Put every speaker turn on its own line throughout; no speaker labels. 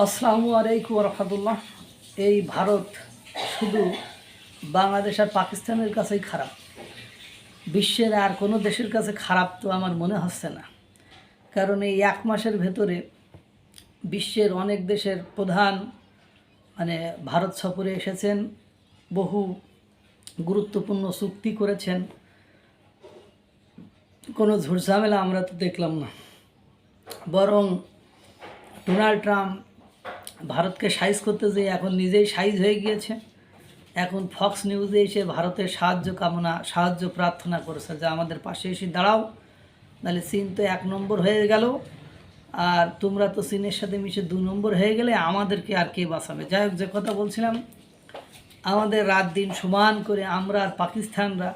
আসসালামু আলাইকুম রহমতুল্লাহ। এই ভারত শুধু বাংলাদেশ আর পাকিস্তানের কাছেই খারাপ, বিশ্বের আর কোনো দেশের কাছে খারাপ তো আমার মনে হচ্ছে না। কারণ এই এক মাসের ভেতরে বিশ্বের অনেক দেশের প্রধান ভারত সফরে এসেছেন, বহু গুরুত্বপূর্ণ চুক্তি করেছেন। কোনো ঝুটঝামেলা আমরা তো দেখলাম না, বরং ডোনাল্ড ট্রাম্প ভারতকে সাইজ করতে যেয়ে এখন নিজেই সাইজ হয়ে গিয়েছে। এখন ফক্স নিউজে এসে ভারতের সাহায্য প্রার্থনা করেছে যে আমাদের পাশে এসে দাঁড়াও, নাহলে চীন তো 1 নম্বর হয়ে গেল, আর তোমরা তো চীনের সাথে মিশে 2 নম্বর হয়ে গেলে আমাদেরকে আর কে বাঁচাবে। যাই হোক, যে কথা বলছিলাম, আমাদের রাত দিন সমান করে আমরা আর পাকিস্তানরা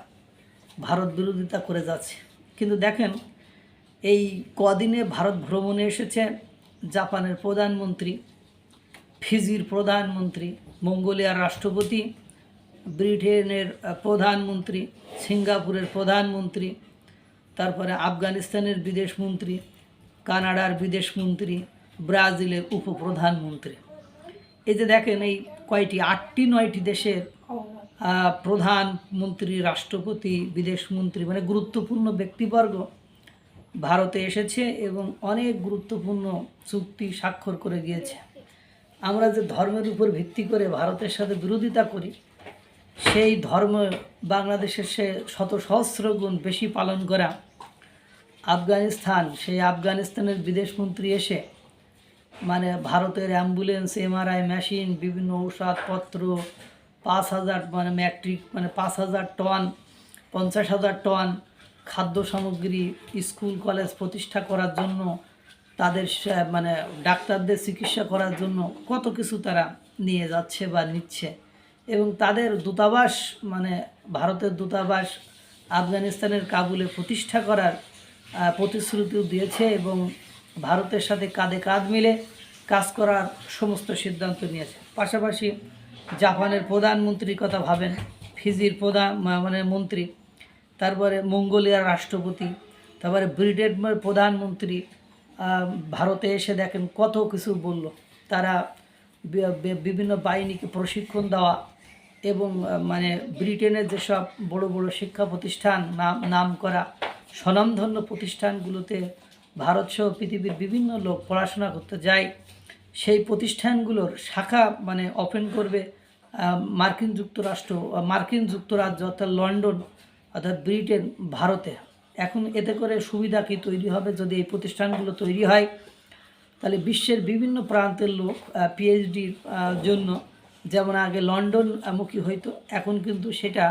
ভারত বিরোধিতা করে যাচ্ছে। কিন্তু দেখেন, এই কদিনে ভারত ভ্রমণে এসেছে জাপানের প্রধানমন্ত্রী, ফিজির প্রধানমন্ত্রী, মঙ্গোলিয়ার রাষ্ট্রপতি, ব্রিটেনের প্রধানমন্ত্রী, সিঙ্গাপুরের প্রধানমন্ত্রী, তারপরে আফগানিস্তানের বিদেশমন্ত্রী, কানাডার বিদেশমন্ত্রী, ব্রাজিলের উপপ্রধানমন্ত্রী। এই যে দেখেন, এই কয়টি 8টি-9টি দেশের প্রধানমন্ত্রী, রাষ্ট্রপতি, বিদেশমন্ত্রী, গুরুত্বপূর্ণ ব্যক্তিবর্গ ভারতে এসেছে এবং অনেক গুরুত্বপূর্ণ চুক্তি স্বাক্ষর করে গিয়েছে। আমরা যে ধর্মের উপর ভিত্তি করে ভারতের সাথে বিরোধিতা করি, সেই ধর্ম বাংলাদেশের সে শত সহস্র গুণ বেশি পালন করা আফগানিস্তান, সেই আফগানিস্তানের বিদেশমন্ত্রী এসে ভারতের অ্যাম্বুলেন্স, এমআরআই মেশিন, বিভিন্ন ঔষধপত্র 5,000 মেট্রিক 5,000 টন, 50,000 টন খাদ্য সামগ্রী, স্কুল কলেজ প্রতিষ্ঠা করার জন্য, তাদের ডাক্তারদের চিকিৎসা করার জন্য কত কিছু তারা নিয়ে যাচ্ছে বা নিচ্ছে। এবং তাদের দূতাবাস ভারতের দূতাবাস আফগানিস্তানের কাবুলে প্রতিষ্ঠা করার প্রতিশ্রুতিও দিয়েছে এবং ভারতের সাথে কাঁধে কাঁধ মিলে কাজ করার সমস্ত সিদ্ধান্ত নিয়েছে। পাশাপাশি জাপানের প্রধানমন্ত্রীর কথা ভাবেন, ফিজির মন্ত্রী, তারপরে মঙ্গোলিয়ার রাষ্ট্রপতি, তারপরে ব্রিটেনের প্রধানমন্ত্রী ভারতে এসে দেখেন কত কিছু বলল। তারা বিভিন্ন বাহিনীকে প্রশিক্ষণ দেওয়া এবং ব্রিটেনের যেসব বড় বড় শিক্ষা প্রতিষ্ঠান, নাম করা স্বনামধন্য প্রতিষ্ঠানগুলোতে ভারতসহ পৃথিবীর বিভিন্ন লোক পড়াশোনা করতে যায়, সেই প্রতিষ্ঠানগুলোর শাখা ওপেন করবে মার্কিন যুক্তরাজ্য অর্থাৎ লন্ডন অর্থাৎ ব্রিটেন ভারতে। এখন এতে করে সুবিধা কি তৈরি হবে? যদি এই প্রতিষ্ঠানগুলো তৈরি হয়, তাহলে বিশ্বের বিভিন্ন প্রান্তের লোক পিএইচডির জন্য যেমন আগে লন্ডনমুখী হইতো, এখন কিন্তু সেটা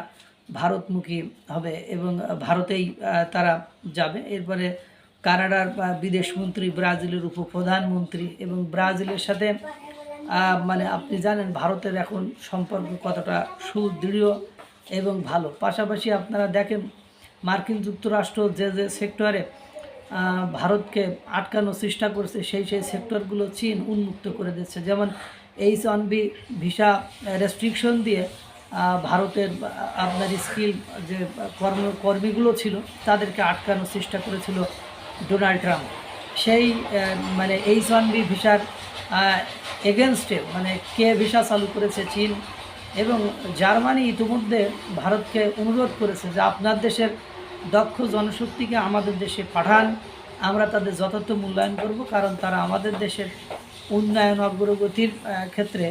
ভারতমুখী হবে এবং ভারতেই তারা যাবে। এরপরে কানাডার বিদেশমন্ত্রী, ব্রাজিলের উপপ্রধানমন্ত্রী, এবং ব্রাজিলের সাথে আপনি জানেন ভারতের এখন সম্পর্ক কতটা সুদৃঢ় এবং ভালো। পাশাপাশি আপনারা দেখেন, মার্কিন যুক্তরাষ্ট্র যে যে সেক্টরে ভারতকে আটকানোর চেষ্টা করছে, সেই সেক্টরগুলো চীন উন্মুক্ত করে দিচ্ছে। যেমন H-1B ভিসা রেস্ট্রিকশন দিয়ে ভারতের আপনার স্কিল যে কর্মীগুলো ছিল তাদেরকে আটকানোর চেষ্টা করেছিল ডোনাল্ড ট্রাম্প। সেই H-1B ভিসার এগেনস্টে কে ভিসা চালু করেছে চীন, এবং জার্মানি ইতিমধ্যে ভারতকে অনুরোধ করেছে যে আপনার দেশের দক্ষ জনশক্তিকে আমাদের দেশে পাঠান, আমরা তাদের যথার্থ মূল্যায়ন করব, কারণ তারা আমাদের দেশের উন্নয়ন অগ্রগতির ক্ষেত্রে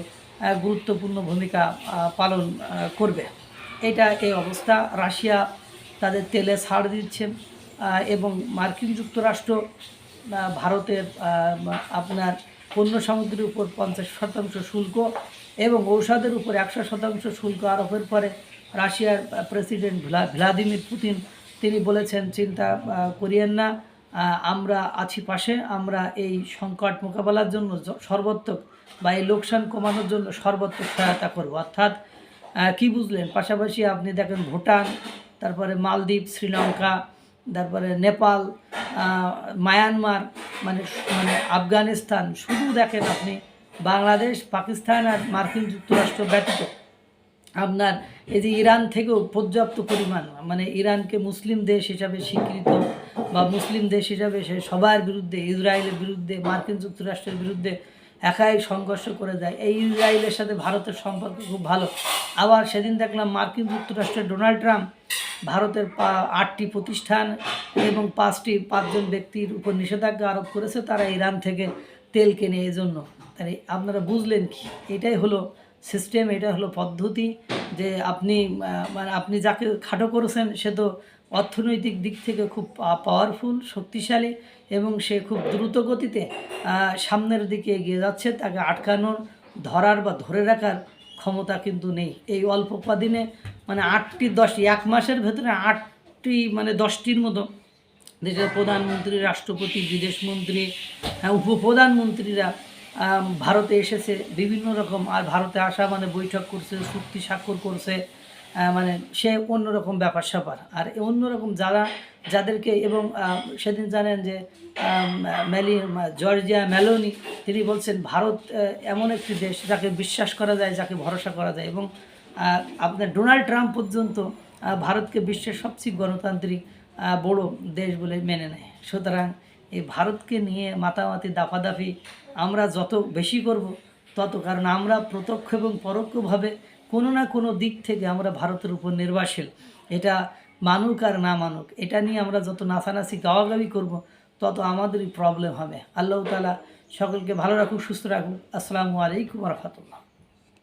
গুরুত্বপূর্ণ ভূমিকা পালন করবে। এই অবস্থা। রাশিয়া তাদের তেলে ছাড় দিচ্ছে এবং মার্কিন যুক্তরাষ্ট্র ভারতের আপনার পণ্য সামগ্রীর উপর 50% শুল্ক এবং ঔষধের উপর 100% শুল্ক আরোপের পরে রাশিয়ার প্রেসিডেন্ট ভ্লাদিমির পুতিন তিনি বলেছেন, চিন্তা করিয়েন না, আমরা আছি পাশে, আমরা এই সংকট মোকাবেলার জন্য সর্বাত্মক বা এই লোকসান কমানোর জন্য সর্বাত্মক সহায়তা করব। অর্থাৎ কি বুঝলেন? পাশাপাশি আপনি দেখেন ভুটান, তারপরে মালদ্বীপ, শ্রীলঙ্কা, তারপরে নেপাল, মায়ানমার, আফগানিস্তান, শুধু দেখেন আপনি বাংলাদেশ, পাকিস্তান আর মার্কিন যুক্তরাষ্ট্র ব্যতীত আপনার এই যে ইরান থেকেও পর্যাপ্ত পরিমাণ ইরানকে মুসলিম দেশ হিসাবে স্বীকৃত বা মুসলিম দেশ হিসাবে সে সবার বিরুদ্ধে, ইসরায়েলের বিরুদ্ধে, মার্কিন যুক্তরাষ্ট্রের বিরুদ্ধে একাই সংঘর্ষ করে যায়। এই ইসরায়েলের সাথে ভারতের সম্পর্ক খুব ভালো। আবার সেদিন দেখলাম মার্কিন যুক্তরাষ্ট্রের ডোনাল্ড ট্রাম্প ভারতের 8টি প্রতিষ্ঠান এবং 5জন ব্যক্তির উপর নিষেধাজ্ঞা আরোপ করেছে, তারা ইরান থেকে তেল কেনে। এজন্য তাই আপনারা বুঝলেন কি, এটাই হলো সিস্টেম, এটা হলো পদ্ধতি যে আপনি মানে আপনি যাকে খাটো করেছেন সে তো অর্থনৈতিক দিক থেকে খুব পাওয়ারফুল, শক্তিশালী এবং সে খুব দ্রুত গতিতে সামনের দিকে এগিয়ে যাচ্ছে। তাকে আটকানোর, ধরার বা ধরে রাখার ক্ষমতা কিন্তু নেই। এই অল্প কদিনে মানে 1 মাসের ভেতরে 10টির মতো দেশের প্রধানমন্ত্রী, রাষ্ট্রপতি, বিদেশমন্ত্রী, উপপ্রধানমন্ত্রীরা ভারতে এসেছে বিভিন্ন রকম। আর ভারতে আসা মানে বৈঠক করছে, চুক্তি স্বাক্ষর করছে, মানে সে অন্যরকম ব্যাপার স্যাপার। আর অন্যরকম যাদেরকে এবং সেদিন জানেন যে জর্জিয়া মেলোনি তিনি বলছেন ভারত এমন একটি দেশ যাকে বিশ্বাস করা যায়, যাকে ভরসা করা যায়। এবং আপনার ডোনাল্ড ট্রাম্প পর্যন্ত ভারতকে বিশ্বের সবচেয়ে গণতান্ত্রিক বড় দেশ বলে মেনে নেয়। সুতরাং এই ভারতকে নিয়ে মাতামাতি দাফাদাফি আমরা যত বেশি করব তত, কারণ আমরা প্রত্যক্ষ এবং পরোক্ষভাবে কোনো না কোনো দিক থেকে আমরা ভারতের উপর নির্ভরশীল। এটা মানুক আর না মানুক, এটা নিয়ে আমরা যত নাচানাচি গাওয়াগাবি করব তত আমাদেরই প্রবলেম হবে। আল্লাহ তাআলা সকলকে ভালো রাখুক, সুস্থ রাখুক। আসসালামু আলাইকুম ওয়া রাহমাতুল্লাহ।